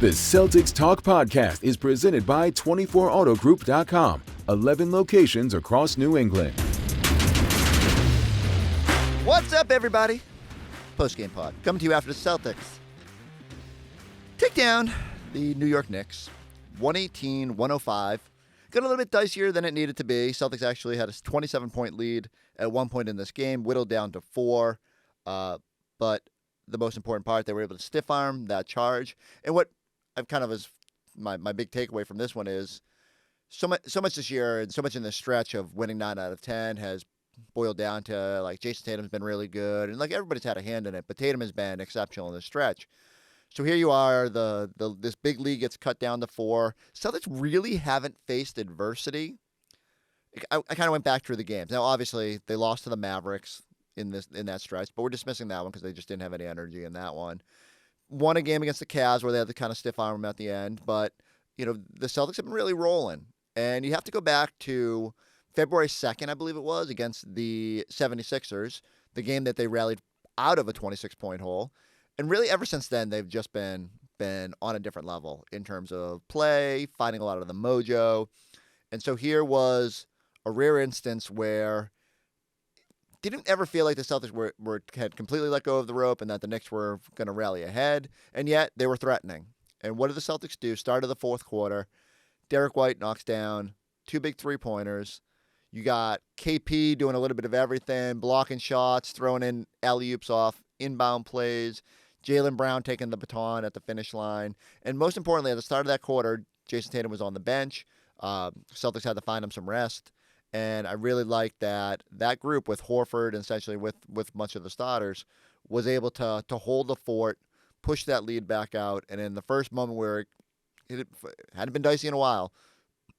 The Celtics Talk podcast is presented by 24autogroup.com, 11 locations across New England. What's up, everybody? POSTGAME POD coming to you after the Celtics take down the New York Knicks, 118-105. Got a little bit dicier than it needed to be. Celtics actually had a 27-point lead at one point in this game, whittled down to 4. But the most important part, they were able to stiff arm that charge. And what I've kind of is my big takeaway from this one is so much this year and so much in this stretch of winning 9 out of 10 has boiled down to like Jayson Tatum's been really good and like everybody's had a hand in it, but Tatum has been exceptional in this stretch. So here you are, this big lead gets cut down to 4. Celtics really haven't faced adversity. I kind of went back through the games. Now, obviously, they lost to the Mavericks in that stretch, but we're dismissing that one because they just didn't have any energy in that one. Won a game against the Cavs where they had to kind of stiff arm them at the end, but you know the Celtics have been really rolling. And you have to go back to February 2nd, I believe it was, against the 76ers, the game that they rallied out of a 26-point hole. And really, ever since then, they've just been on a different level in terms of play, finding a lot of the mojo. And so here was a rare instance where didn't ever feel like the Celtics had completely let go of the rope and that the Knicks were going to rally ahead, and yet they were threatening. And what did the Celtics do? Start of the fourth quarter, Derrick White knocks down 2 big three-pointers. You got KP doing a little bit of everything, blocking shots, throwing in alley-oops off inbound plays, Jaylen Brown taking the baton at the finish line. And most importantly, at the start of that quarter, Jayson Tatum was on the bench. Celtics had to find him some rest. And I really liked that group with Horford and essentially with much of the starters was able to hold the fort, push that lead back out. And in the first moment where it hadn't been dicey in a while,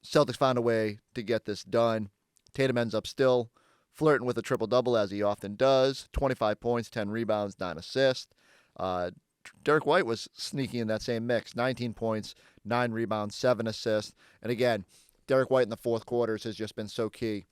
Celtics found a way to get this done. Tatum ends up still flirting with a triple-double as he often does. 25 points, 10 rebounds, 9 assists. Derrick White was sneaky in that same mix. 19 points, 9 rebounds, 7 assists. And again, Derrick White in the fourth quarters has just been so key.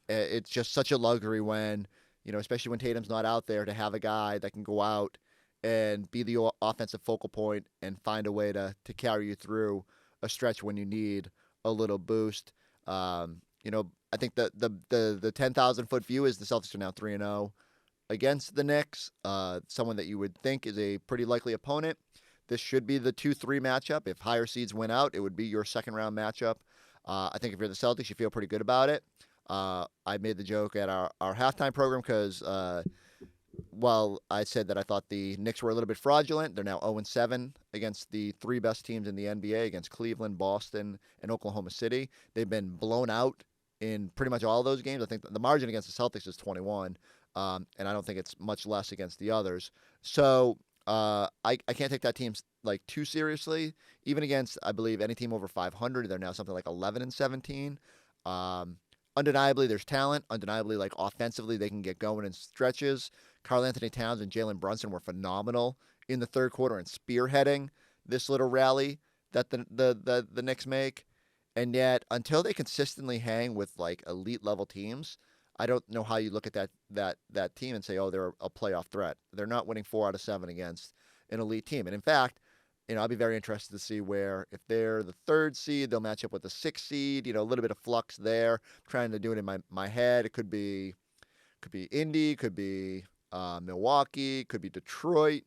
It's just such a luxury when, especially when Tatum's not out there, to have a guy that can go out and be the offensive focal point and find a way to carry you through a stretch when you need a little boost. I think the 10,000-foot view is the Celtics are now 3-0 against the Knicks, someone that you would think is a pretty likely opponent. This should be the 2-3 matchup. If higher seeds win out, it would be your second-round matchup. I think if you're the Celtics, you feel pretty good about it. I made the joke at our halftime program because while I said that I thought the Knicks were a little bit fraudulent, they're now 0-7 against the 3 best teams in the NBA, against Cleveland, Boston, and Oklahoma City. They've been blown out in pretty much all those games. I think the margin against the Celtics is 21, and I don't think it's much less against the others. So I can't take that team too seriously. Even against, I believe, any team over 500, they're now something like 11-17. Undeniably, there's talent. Undeniably, offensively, they can get going in stretches. Karl-Anthony Towns and Jalen Brunson were phenomenal in the third quarter and spearheading this little rally that the Knicks make. And yet, until they consistently hang with elite level teams, I don't know how you look at that team and say, oh, they're a playoff threat. They're not winning 4 out of 7 against an elite team. And in fact, I'll be very interested to see where, if they're the 3rd seed, they'll match up with the 6th seed. A little bit of flux there. I'm trying to do it in my head. It could be Indy, could be Milwaukee, could be Detroit.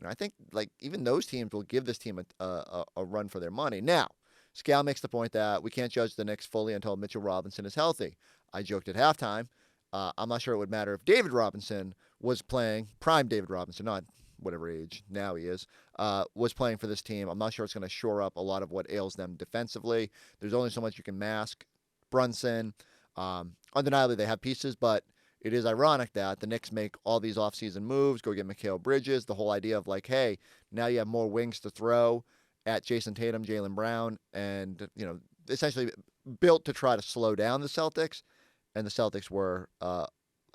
I think even those teams will give this team a run for their money. Now, Scal makes the point that we can't judge the Knicks fully until Mitchell Robinson is healthy. I joked at halftime. I'm not sure it would matter if David Robinson was playing, prime David Robinson, not whatever age now he is, was playing for this team. I'm not sure it's going to shore up a lot of what ails them defensively. There's only so much you can mask. Brunson, undeniably they have pieces, but it is ironic that the Knicks make all these offseason moves, go get Mikal Bridges, the whole idea of hey, now you have more wings to throw at Jayson Tatum, Jaylen Brown, and, essentially built to try to slow down the Celtics. And the Celtics were,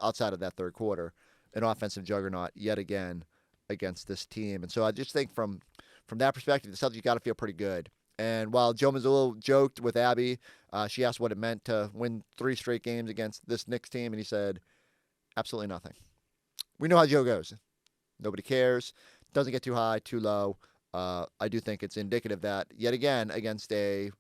outside of that third quarter, an offensive juggernaut yet again against this team. And so I just think from that perspective, the Celtics got to feel pretty good. And while Joe Mazzulla joked with Abby, she asked what it meant to win 3 straight games against this Knicks team, and he said, absolutely nothing. We know how Joe goes. Nobody cares. Doesn't get too high, too low. I do think it's indicative that, yet again, against a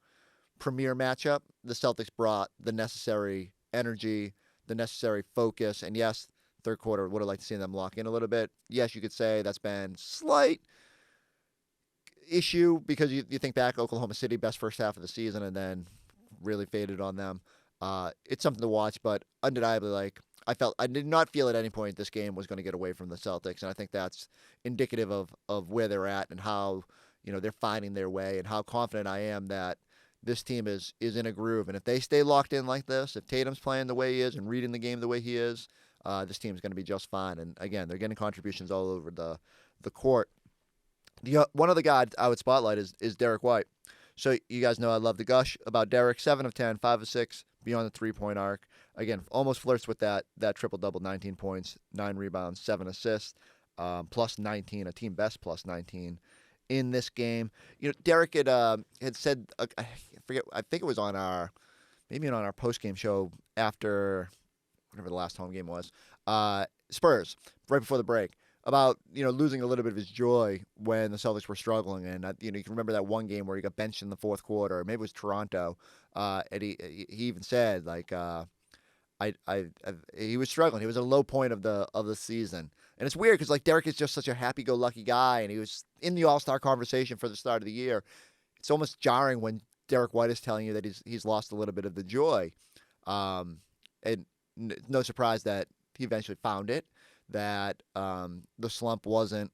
premier matchup, the Celtics brought the necessary energy, the necessary focus, and yes, third quarter, would have liked to see them lock in a little bit. Yes, you could say that's been slight issue because you think back, Oklahoma City, best first half of the season, and then really faded on them. It's something to watch, but undeniably, I did not feel at any point this game was going to get away from the Celtics, and I think that's indicative of where they're at and how they're finding their way, and how confident I am that this team is in a groove. And if they stay locked in like this, if Tatum's playing the way he is and reading the game the way he is, this team's going to be just fine. And again, they're getting contributions all over the court. One other guy I would spotlight is Derrick White. So you guys know I love the gush about Derrick. 7 of 10, 5 of 6 beyond the three-point arc. Again, almost flirts with that triple-double, 19 points, 9 rebounds, 7 assists, plus 19, a team best plus 19 in this game. Derrick had said, I think it was on our post-game show after whatever the last home game was, Spurs, right before the break, about losing a little bit of his joy when the Celtics were struggling. And you can remember that one game where he got benched in the fourth quarter, or maybe it was Toronto, and he even said he was struggling. He was at a low point of the season. And it's weird because Derrick is just such a happy-go-lucky guy, and he was in the All-Star conversation for the start of the year. It's almost jarring when Derrick White is telling you that he's lost a little bit of the joy. And no surprise that he eventually found it, that the slump didn't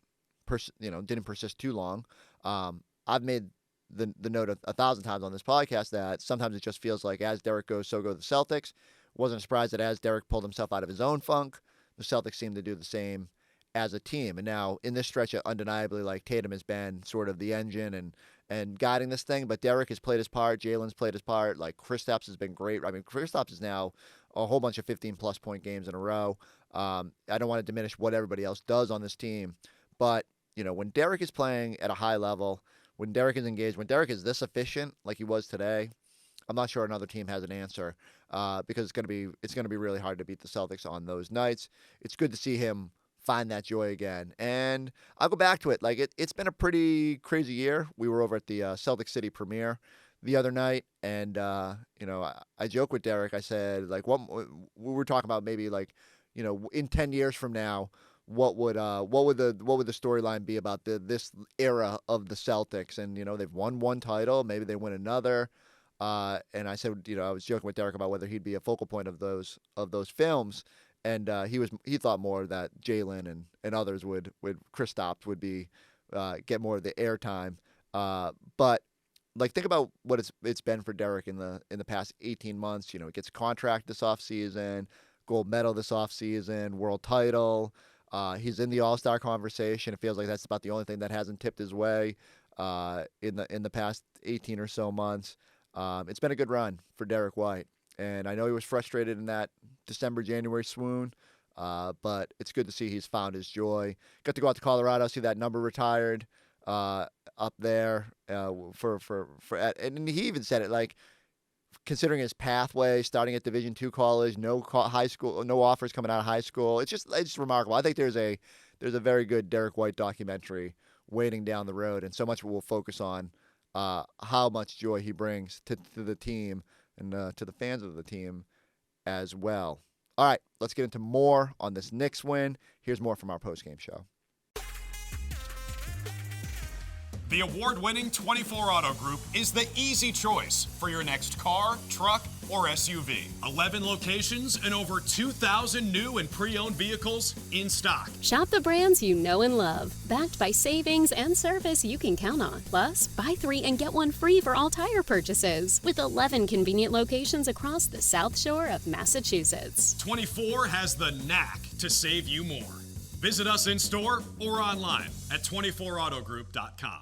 persist too long. I've made the note 1,000 times on this podcast that sometimes it just feels like as Derrick goes, so go the Celtics. Wasn't surprised that as Derrick pulled himself out of his own funk, the Celtics seem to do the same as a team. And now in this stretch, undeniably, Tatum has been sort of the engine and guiding this thing, but Derrick has played his part. Jaylen's played his part. Kristaps has been great. I mean, Kristaps is now a whole bunch of 15-plus point games in a row. I don't want to diminish what everybody else does on this team, but when Derrick is playing at a high level, when Derrick is engaged, when Derrick is this efficient like he was today, I'm not sure another team has an answer because it's going to be really hard to beat the Celtics on those nights. It's good to see him find that joy again. And I'll go back to it. It's been a pretty crazy year. We were over at the Celtic City premiere the other night, and I joke with Derrick. I said what we were talking about, maybe in 10 years from now, what would the storyline be about this era of the Celtics? And they've won one title, maybe they win another. And I said, I was joking with Derrick about whether he'd be a focal point of those films. And he thought more that Jaylen and others Kristaps would be get more of the airtime. But think about what it's been for Derrick in the past 18 months. He gets a contract this offseason, gold medal this offseason, world title. He's in the All-Star conversation. It feels like that's about the only thing that hasn't tipped his way in the past 18 or so months. It's been a good run for Derrick White. And I know he was frustrated in that December-January swoon, but it's good to see he's found his joy. Got to go out to Colorado, see that number retired up there and he even said it, considering his pathway, starting at Division II college, no high school, no offers coming out of high school. It's just remarkable. I think there's a very good Derrick White documentary waiting down the road, and so much we'll focus on how much joy he brings to the team and to the fans of the team as well. All right, let's get into more on this Knicks win. Here's more from our postgame show. The award-winning 24 Auto Group is the easy choice for your next car, truck, or SUV. 11 locations and over 2,000 new and pre-owned vehicles in stock. Shop the brands you know and love, backed by savings and service you can count on. Plus, buy 3 and get 1 free for all tire purchases, with 11 convenient locations across the South Shore of Massachusetts. 24 has the knack to save you more. Visit us in store or online at 24autogroup.com.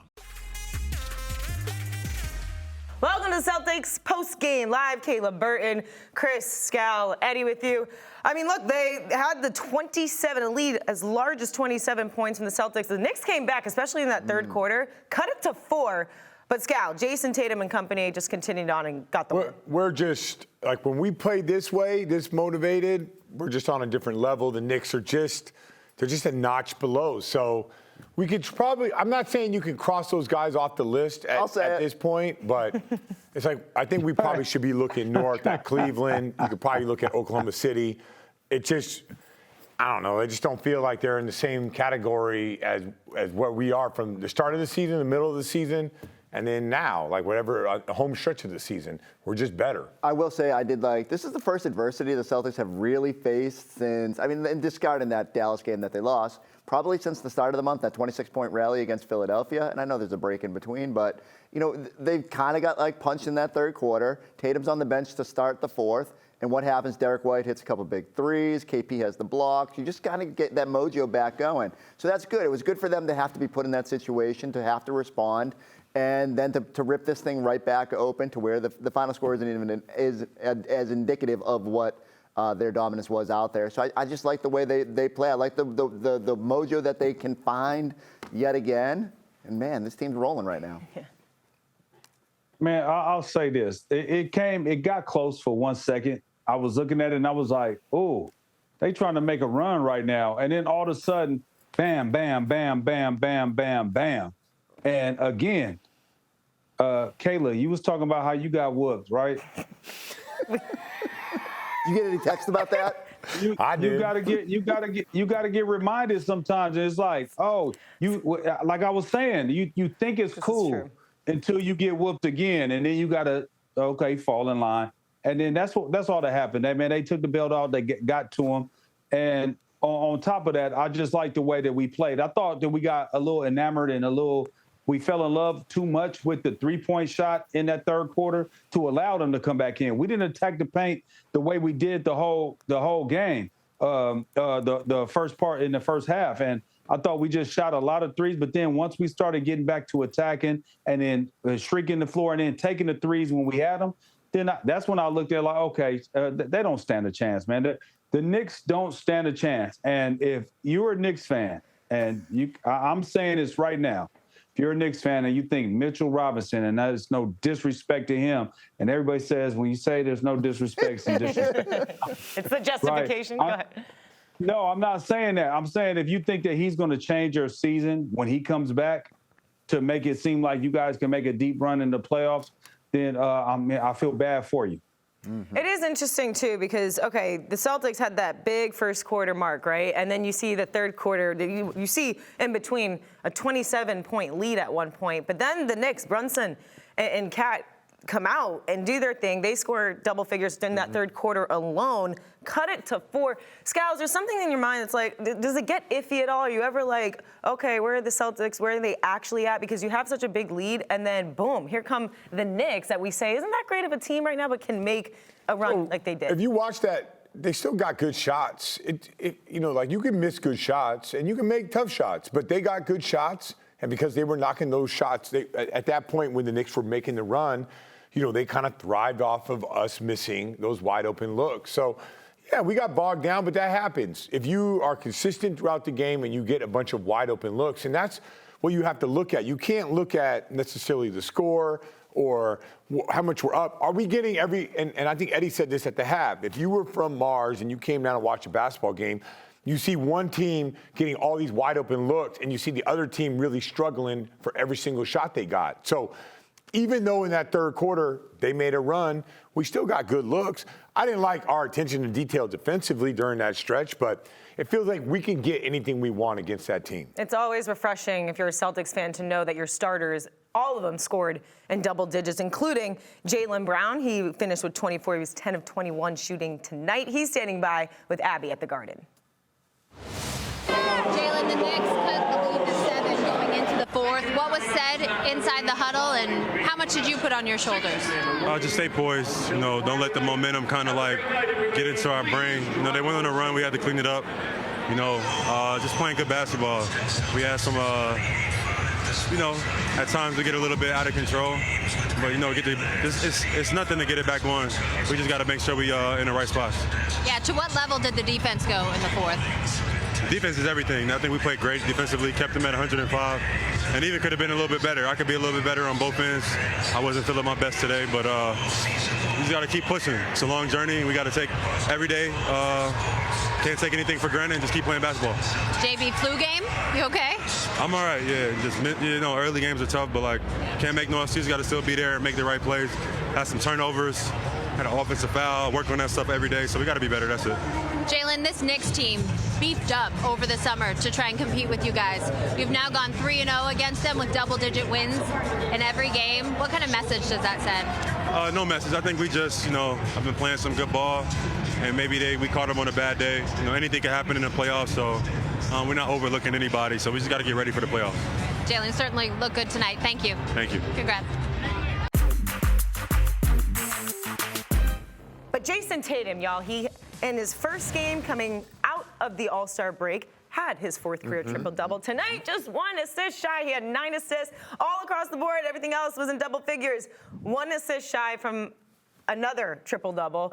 Welcome to Celtics post-game live. Kayla Burton, Chris, Scal, Eddie with you. I mean, look, they had the 27 lead, as large as 27 points from the Celtics. The Knicks came back, especially in that third quarter, cut it to 4. But Scal, Jayson Tatum and company just continued on and got the win. We're just, when we play this way, this motivated, we're just on a different level. The Knicks are they're just a notch below. So we could probably, I'm not saying you can cross those guys off the list at this point, but it's like, I think we probably should be looking north at Cleveland. You could probably look at Oklahoma City. It just, I don't know. I just don't feel like they're in the same category as where we are from the start of the season, the middle of the season, and then now, like whatever, the home stretch of the season. We're just better. I will say this is the first adversity the Celtics have really faced since, and discarding that Dallas game that they lost, probably since the start of the month, that 26-point rally against Philadelphia. And I know there's a break in between, but, they've kind of got punched in that third quarter. Tatum's on the bench to start the fourth. And what happens? Derrick White hits a couple big threes. KP has the blocks. You just got to get that mojo back going. So that's good. It was good for them to have to be put in that situation, to have to respond, and then to rip this thing right back open to where the final score isn't even as indicative of what their dominance was out there. So I just like the way they play. I like the mojo that they can find yet again. And, man, this team's rolling right now. Yeah. Man, I'll say this. It got close for 1 second. I was looking at it and I was like, oh, they trying to make a run right now. And then all of a sudden, bam, bam, bam, bam, bam, bam, bam. And again, Kayla, you was talking about how you got whooped, right? You get any text about that? You gotta get reminded sometimes. And it's like, oh, like I was saying, you think it's cool until you get whooped again, and then you gotta fall in line. And then that's all that happened. They took the belt off. They got to him. And on top of that, I just like the way that we played. I thought that we got a little enamored and we fell in love too much with the three-point shot in that third quarter to allow them to come back in. We didn't attack the paint the way we did the whole game, the first part in the first half. And I thought we just shot a lot of threes, but then once we started getting back to attacking and then shrinking the floor and then taking the threes when we had them, then that's when I looked at like, okay, they don't stand a chance, man. The Knicks don't stand a chance. And if you're a Knicks fan, and I'm saying this right now, if you're a Knicks fan and you think Mitchell Robinson, and that is no disrespect to him, and everybody says when you say there's no disrespect, some disrespect. It's the justification. Right. Go ahead. No, I'm not saying that. I'm saying if you think that he's going to change your season when he comes back to make it seem like you guys can make a deep run in the playoffs, then I feel bad for you. Mm-hmm. It is interesting, too, because, the Celtics had that big first quarter mark, right? And then you see the third quarter, you see in between a 27-point lead at one point. But then the Knicks, Brunson and Cat, come out and do their thing. They score double figures in that third quarter alone, cut it to 4. Scal, is there something in your mind that's like, does it get iffy at all? Are you ever like, okay, where are the Celtics? Where are they actually at? Because you have such a big lead, and then boom, here come the Knicks that we say, isn't that great of a team right now, but can make a run like they did? If you watch that, they still got good shots. You can miss good shots and you can make tough shots, but they got good shots. And because they were knocking those shots, at that point when the Knicks were making the run, they kind of thrived off of us missing those wide open looks. So, yeah, we got bogged down, but that happens. If you are consistent throughout the game and you get a bunch of wide open looks, and that's what you have to look at. You can't look at necessarily the score or how much we're up. Are we getting and I think Eddie said this at the half, if you were from Mars and you came down to watch a basketball game, you see one team getting all these wide open looks and you see the other team really struggling for every single shot they got. So even though in that third quarter they made a run, we still got good looks. I didn't like our attention to detail defensively during that stretch, but it feels like we can get anything we want against that team. It's always refreshing if you're a Celtics fan to know that your starters, all of them scored in double digits, including Jaylen Brown. He finished with 24. He was 10 of 21 shooting tonight. He's standing by with Abby at the Garden. Jaylen, the Knicks cut the lead to 7 going into the fourth. What was said inside the huddle, and how much did you put on your shoulders? Just stay poised. Don't let the momentum kind of get into our brain. They went on a run. We had to clean it up. Just playing good basketball. We had some, at times we get a little bit out of control. But, it's nothing to get it back going. We just got to make sure we in the right spots. Yeah, to what level did the defense go in the fourth? Defense is everything. I think we played great defensively, kept them at 105, and even could have been a little bit better. I could be a little bit better on both ends. I wasn't feeling my best today, but just got to keep pushing. It's a long journey. We got to take every day. Can't take anything for granted and just keep playing basketball. JB, flu game? You okay? I'm all right, yeah. Just, early games are tough, but, can't make no excuses. Got to still be there and make the right plays. Had some turnovers, had an offensive foul, worked on that stuff every day, so we got to be better. That's it. Jaylen, this Knicks team beefed up over the summer to try and compete with you guys. You've now gone 3-0 against them with double-digit wins in every game. What kind of message does that send? No message. I think we just, have been playing some good ball, and maybe we caught them on a bad day. Anything can happen in the playoffs, so we're not overlooking anybody, so we just got to get ready for the playoffs. Jaylen, certainly look good tonight. Thank you. Thank you. Congrats. But Jayson Tatum, y'all, he, in his first game coming out of the All-Star break, had his fourth career triple-double. Tonight, just 1 assist shy. He had 9 assists all across the board. Everything else was in double figures. 1 assist shy from another triple-double.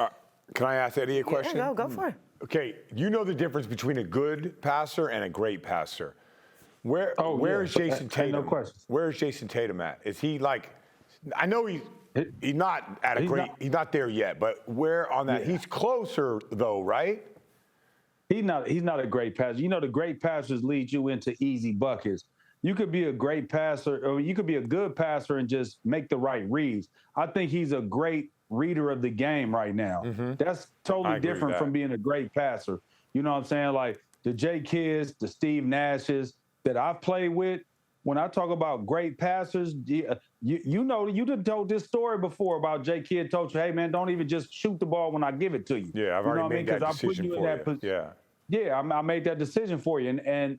Can I ask Eddie a question? Yeah, go for it. Okay, you know the difference between a good passer and a great passer. Where is Jayson Tatum? No question. Where is Jayson Tatum at? Is he I know he's not at a great. He's not there yet, but where on that? Yeah. He's closer though, right? He's not a great passer. The great passers lead you into easy buckets. You could be a great passer, or you could be a good passer and just make the right reads. I think he's a great reader of the game right now. That's totally different from being a great passer. You know what I'm saying? Like the J Kids, the Steve Nashes that I've played with. When I talk about great passers, you done told this story before about J Kidd told you, hey man, don't even just shoot the ball when I give it to you. Yeah, I've already made that decision for you. Yeah, I made that decision for you, and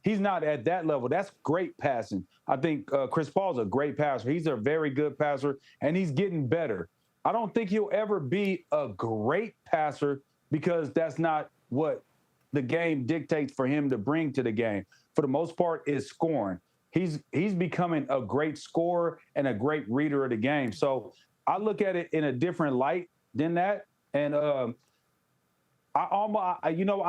he's not at that level. That's great passing. I think Chris Paul's a great passer. He's a very good passer, and he's getting better. I don't think he'll ever be a great passer because that's not what the game dictates for him to bring to the game. For the most part, is scoring. He's becoming a great scorer and a great reader of the game. So I look at it in a different light than that. And I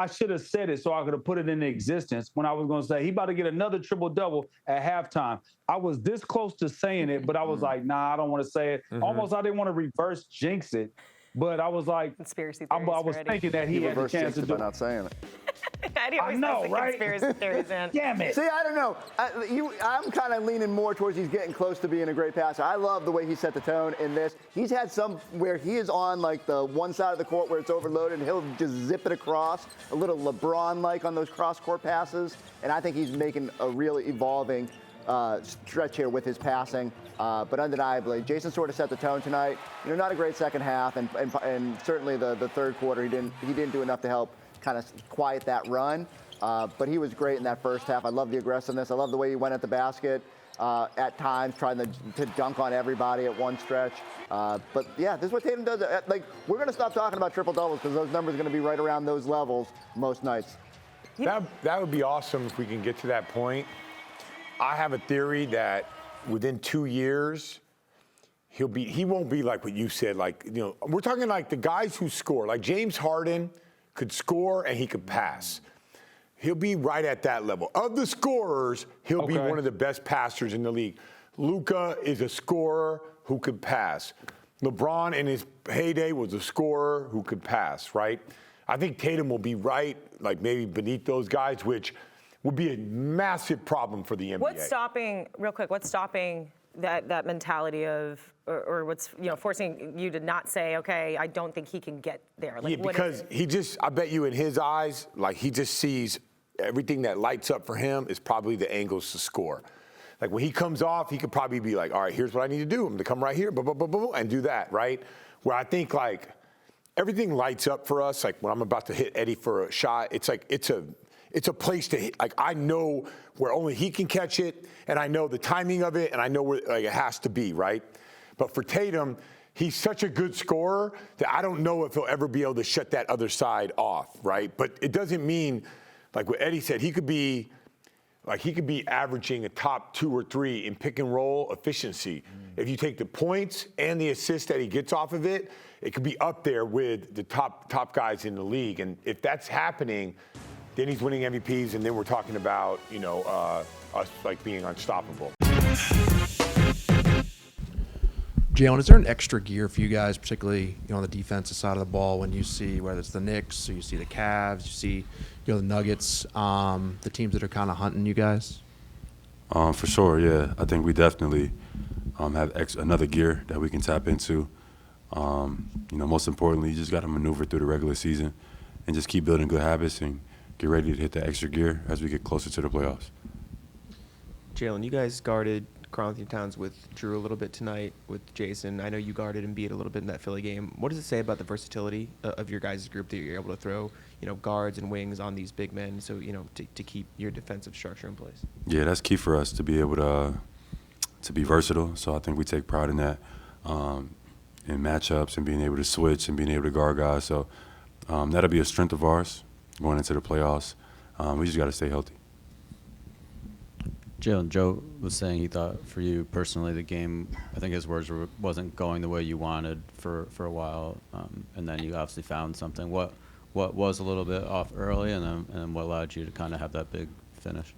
should have said it so I could have put it into existence when I was going to say he about to get another triple-double at halftime. I was this close to saying it, but I was like, nah, I don't want to say it. Almost I didn't want to reverse jinx it. But I was like, conspiracy theories I was thinking that he had a chance to do it. Not saying it. I know, right? Conspiracy theories, man. Damn it. See, I don't know. I'm kind of leaning more towards he's getting close to being a great passer. I love the way he set the tone in this. He's had some where he is on the one side of the court where it's overloaded, and he'll just zip it across, a little LeBron-like on those cross-court passes. And I think he's making a really evolving stretch here with his passing. But undeniably, Jayson sort of set the tone tonight. Not a great second half, and certainly the third quarter he didn't do enough to help kind of quiet that run. But he was great in that first half. I love the aggressiveness. I love the way he went at the basket at times, trying to dunk on everybody at one stretch. But yeah, this is what Tatum does. We're going to stop talking about triple doubles because those numbers are going to be right around those levels most nights. That would be awesome if we can get to that point. I have a theory that within 2 years, he won't be like what you said. We're talking like the guys who score. Like James Harden could score and he could pass. He'll be right at that level. Of the scorers, he'll be one of the best passers in the league. Luka is a scorer who could pass. LeBron in his heyday was a scorer who could pass, right? I think Tatum will be right, maybe beneath those guys, which would be a massive problem for the NBA. What's stopping that mentality of, or what's forcing you to not say, okay, I don't think he can get there? Because I bet you in his eyes, he just sees everything that lights up for him is probably the angles to score. When he comes off, he could probably be like, all right, here's what I need to do. I'm going to come right here, and do that, right? Where I think everything lights up for us. When I'm about to hit Eddie for a shot, it's a place to hit. I know where only he can catch it, and I know the timing of it, and I know where it has to be, right? But for Tatum, he's such a good scorer that I don't know if he'll ever be able to shut that other side off, right? But it doesn't mean, what Eddie said, he could be averaging a top 2 or 3 in pick and roll efficiency. If you take the points and the assists that he gets off of it, it could be up there with the top guys in the league. And if that's happening, then he's winning MVPs, and then we're talking about, us being unstoppable. Jaylen, is there an extra gear for you guys, particularly on the defensive side of the ball, when you see whether it's the Knicks or you see the Cavs, you see the Nuggets, the teams that are kind of hunting you guys? For sure, yeah. I think we definitely have another gear that we can tap into. Most importantly, you just got to maneuver through the regular season and just keep building good habits and get ready to hit that extra gear as we get closer to the playoffs. Jaylen, you guys guarded Karl-Anthony Towns with Drew a little bit tonight with Jayson. I know you guarded Embiid a little bit in that Philly game. What does it say about the versatility of your guys' group that you're able to throw, guards and wings on these big men, so to keep your defensive structure in place? Yeah, that's key for us to be able to be versatile. So I think we take pride in that, in matchups and being able to switch and being able to guard guys. So that'll be a strength of ours going into the playoffs. We just got to stay healthy. Jaylen, Joe was saying he thought for you personally the game, I think his words were, wasn't going the way you wanted for a while, and then you obviously found something. What was a little bit off early, and then what allowed you to kind of have that big finish?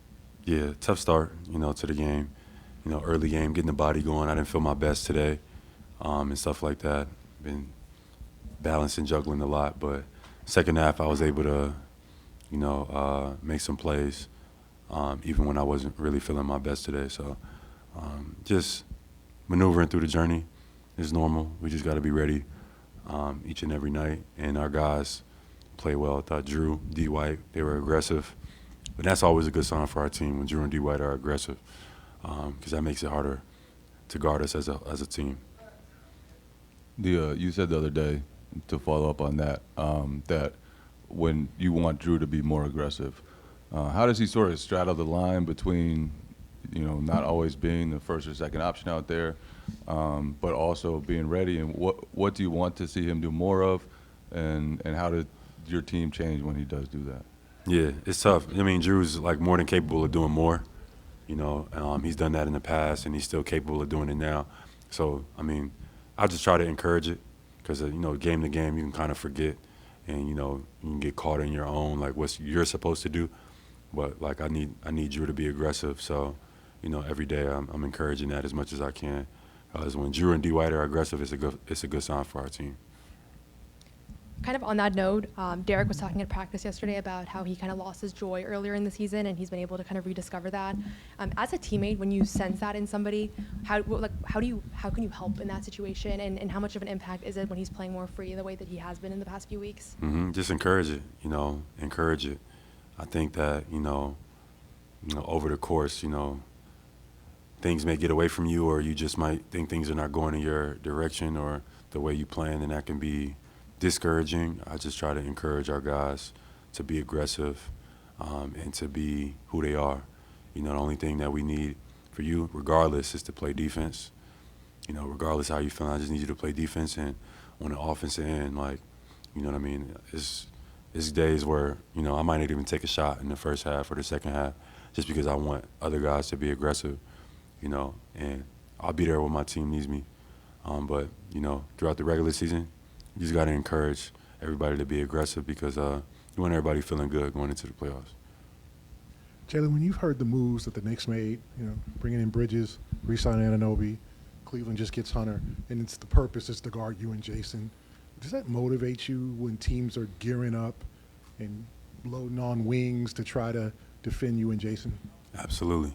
Yeah, tough start, to the game. Early game, getting the body going. I didn't feel my best today, and stuff like that. Been balancing, juggling a lot, but second half I was able to, make some plays. Even when I wasn't really feeling my best today. So just maneuvering through the journey is normal. We just got to be ready each and every night. And our guys play well. I thought Drew, D. White, they were aggressive. But that's always a good sign for our team when Drew and D. White are aggressive, because that makes it harder to guard us as a team. You said the other day, to follow up on that, that when you want Drew to be more aggressive, how does he sort of straddle the line between, not always being the first or second option out there, but also being ready? And what do you want to see him do more of, and how did your team change when he does do that? Yeah, it's tough. I mean, Drew's more than capable of doing more. He's done that in the past, and he's still capable of doing it now. So, I just try to encourage it, because game to game you can kind of forget, and you can get caught in your own what you're supposed to do. But I need Drew to be aggressive. So, every day I'm encouraging that as much as I can. Because when Drew and D. White are aggressive, it's a good sign for our team. Kind of on that note, Derrick was talking at practice yesterday about how he kind of lost his joy earlier in the season, and he's been able to kind of rediscover that. As a teammate, when you sense that in somebody, how can you help in that situation, and how much of an impact is it when he's playing more free the way that he has been in the past few weeks? Just encourage it. Encourage it. I think that, over the course, things may get away from you, or you just might think things are not going in your direction or the way you plan, and that can be discouraging. I just try to encourage our guys to be aggressive and to be who they are. The only thing that we need for you, regardless, is to play defense. Regardless how you feel, I just need you to play defense. And on the offensive end, it's days where, I might not even take a shot in the first half or the second half just because I want other guys to be aggressive, and I'll be there when my team needs me. But, throughout the regular season, you just got to encourage everybody to be aggressive, because you want everybody feeling good going into the playoffs. Jaylen, when you've heard the moves that the Knicks made, bringing in Bridges, re-signing Anunoby, Cleveland just gets Hunter, and it's the purpose is to guard you and Jayson. Does that motivate you when teams are gearing up and loading on wings to try to defend you and Jayson? Absolutely.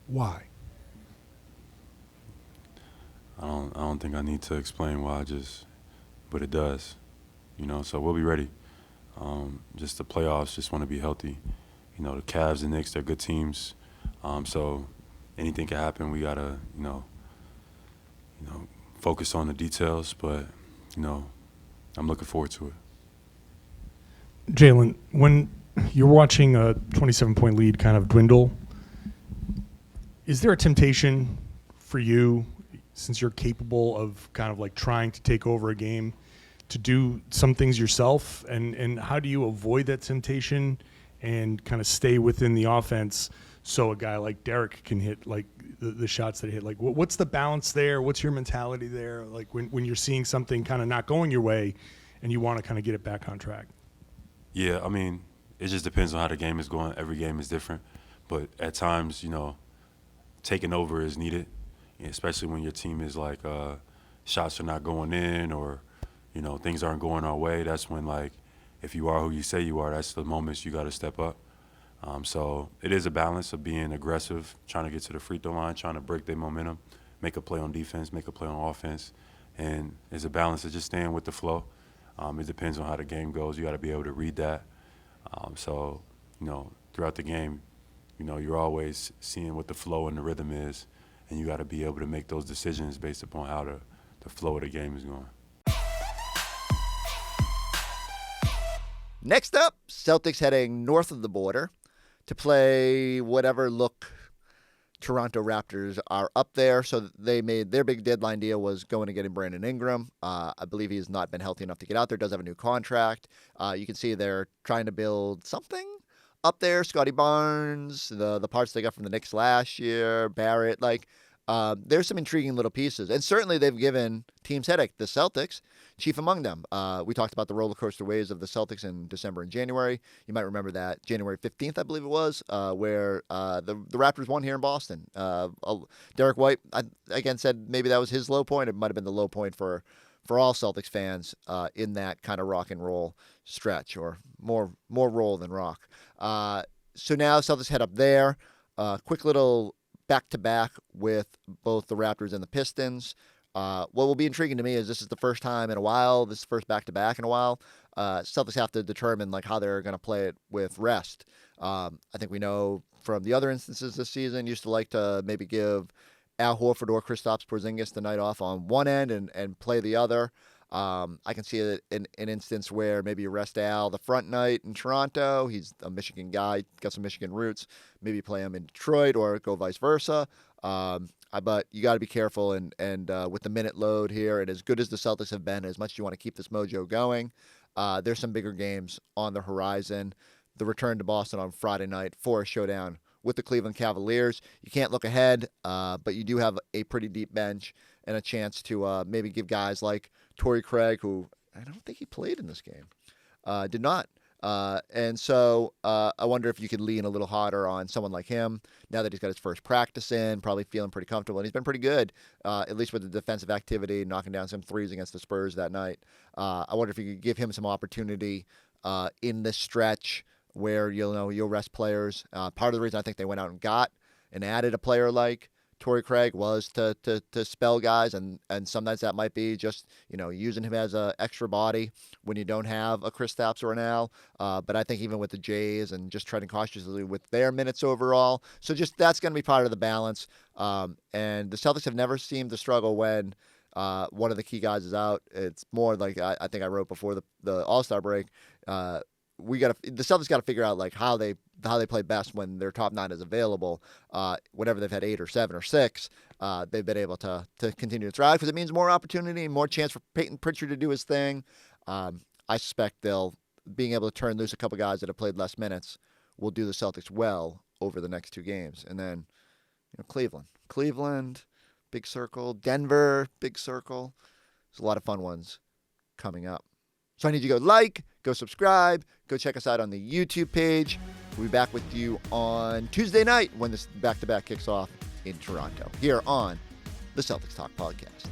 Why? I don't think I need to explain why, but it does. So we'll be ready. Just the playoffs, just want to be healthy. The Cavs and Knicks, they're good teams. So anything can happen. We gotta, focus on the details, but, I'm looking forward to it. Jaylen, when you're watching a 27-point lead kind of dwindle, is there a temptation for you, since you're capable of kind of trying to take over a game, to do some things yourself? And how do you avoid that temptation and kind of stay within the offense so a guy like Derrick can hit the shots that he hit? What's the balance there? What's your mentality there? When you're seeing something kind of not going your way and you want to kind of get it back on track? Yeah, it just depends on how the game is going. Every game is different. But at times, taking over is needed. especially when your team is like shots are not going in or, things aren't going our way. That's when, like, if you are who you say you are, that's the moments you got to step up. So it is a balance of being aggressive, trying to get to the free throw line, trying to break their momentum, make a play on defense, make a play on offense. And it's a balance of just staying with the flow. It depends on how the game goes. You got to be able to read that. So, throughout the game, you're always seeing what the flow and the rhythm is, and you got to be able to make those decisions based upon how the flow of the game is going. Next up, Celtics heading north of the border to play whatever look Toronto Raptors are up there. So they made their big deadline deal was going to getting Brandon Ingram. I believe he has not been healthy enough to get out there. Does have a new contract. You can see they're trying to build something up there. Scotty Barnes, the parts they got from the Knicks last year, Barrett. There's some intriguing little pieces. And certainly they've given teams headache. The Celtics, chief among them. We talked about the roller coaster ways of the Celtics in December and January. You might remember that January 15th, I believe it was, where the Raptors won here in Boston. Derrick White, again, said maybe that was his low point. It might have been the low point for all Celtics fans in that kind of rock and roll stretch, or more roll than rock. So now Celtics head up there. Quick little back-to-back with both the Raptors and the Pistons. What will be intriguing to me is this is the first time in a while, this is the first back-to-back in a while. Celtics have to determine how they're going to play it with rest. I think we know from the other instances this season, used to like to maybe give Al Horford or Kristaps Porzingis the night off on one end and play the other. I can see it in an instance where maybe you rest Al the front night in Toronto. He's a Michigan guy, got some Michigan roots. Maybe play him in Detroit or go vice versa. But you got to be careful and with the minute load here, and as good as the Celtics have been, as much as you want to keep this mojo going, there's some bigger games on the horizon. The return to Boston on Friday night for a showdown with the Cleveland Cavaliers. You can't look ahead, but you do have a pretty deep bench and a chance to maybe give guys like Torrey Craig, who I don't think he played in this game, did not. And so I wonder if you could lean a little harder on someone like him now that he's got his first practice in, probably feeling pretty comfortable. And he's been pretty good, at least with the defensive activity, knocking down some threes against the Spurs that night. I wonder if you could give him some opportunity in this stretch where you'll rest players. Part of the reason I think they went out and got and added a player like Torrey Craig was to spell guys, and sometimes that might be just using him as an extra body when you don't have a Kristaps or an Al. But I think even with the Jays and just treading cautiously with their minutes overall, so just that's going to be part of the balance. And the Celtics have never seemed to struggle when one of the key guys is out. It's more like I think I wrote before the All-Star break. The Celtics got to figure out how they play best when their top 9 is available. Whenever they've had 8 or 7 or 6, they've been able to continue to thrive because it means more opportunity, more chance for Peyton Pritchard to do his thing. I suspect being able to turn loose a couple guys that have played less minutes will do the Celtics well over the next 2 games. And then Cleveland, big circle. Denver, big circle. There's a lot of fun ones coming up. So I need you to go subscribe, go check us out on the YouTube page. We'll be back with you on Tuesday night when this back-to-back kicks off in Toronto, here on the Celtics Talk Podcast.